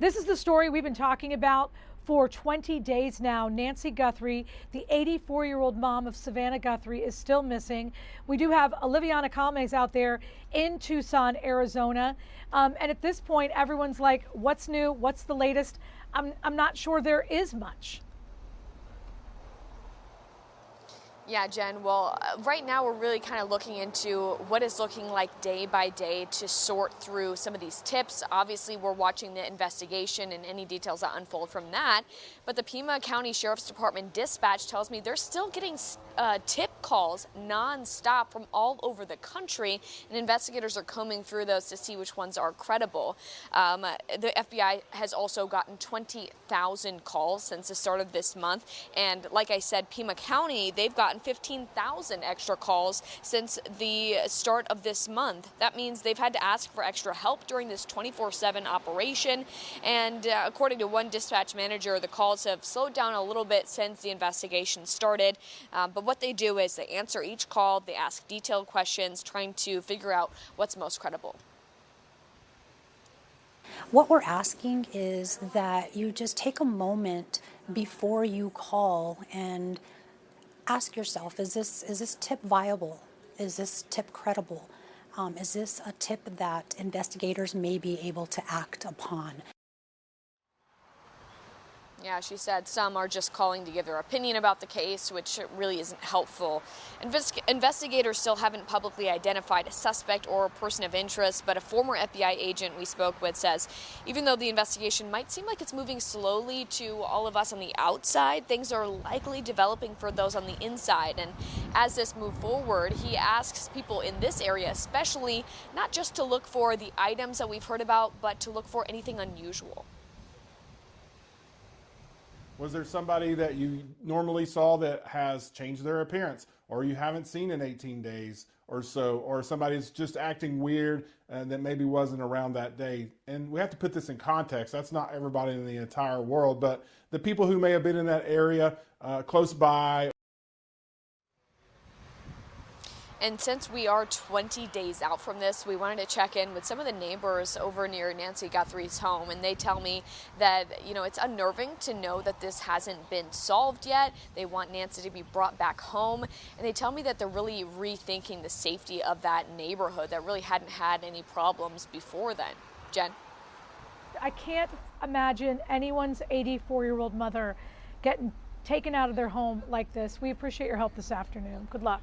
This is the story we've been talking about for 20 days now. Nancy Guthrie, the 84-year-old mom of Savannah Guthrie, is still missing. We do have Olivianna Calmes out there in Tucson, Arizona. And at this point, everyone's like, what's new? What's the latest? I'm not sure there is much. Yeah, Jen, well, right now we're really kind of looking into what is looking like day by day to sort through some of these tips. Obviously, we're watching the investigation and any details that unfold from that. But the Pima County Sheriff's Department dispatch tells me they're still getting tip calls nonstop from all over the country, and investigators are combing through those to see which ones are credible. The FBI has also gotten 20,000 calls since the start of this month, and like I said, Pima County, they've gotten 15,000 extra calls since the start of this month. That means they've had to ask for extra help during this 24/7 operation, and according to one dispatch manager, the calls have slowed down a little bit since the investigation started, but what they do is they answer each call, they ask detailed questions, trying to figure out what's most credible. What we're asking is that you just take a moment before you call and ask yourself, is this tip viable? Is this tip credible? Is this a tip that investigators may be able to act upon? Yeah, she said some are just calling to give their opinion about the case, which really isn't helpful. Investigators still haven't publicly identified a suspect or a person of interest, but a former FBI agent we spoke with says even though the investigation might seem like it's moving slowly to all of us on the outside, things are likely developing for those on the inside. And as this moves forward, he asks people in this area especially not just to look for the items that we've heard about, but to look for anything unusual. Was there somebody that you normally saw that has changed their appearance, or you haven't seen in 18 days or so, or somebody's just acting weird and that maybe wasn't around that day? And we have to put this in context. That's not everybody in the entire world, but the people who may have been in that area close by. And since we are 20 days out from this, we wanted to check in with some of the neighbors over near Nancy Guthrie's home. And they tell me that, it's unnerving to know that this hasn't been solved yet. They want Nancy to be brought back home. And they tell me that they're really rethinking the safety of that neighborhood that really hadn't had any problems before then. Jen? I can't imagine anyone's 84-year-old mother getting taken out of their home like this. We appreciate your help this afternoon. Good luck.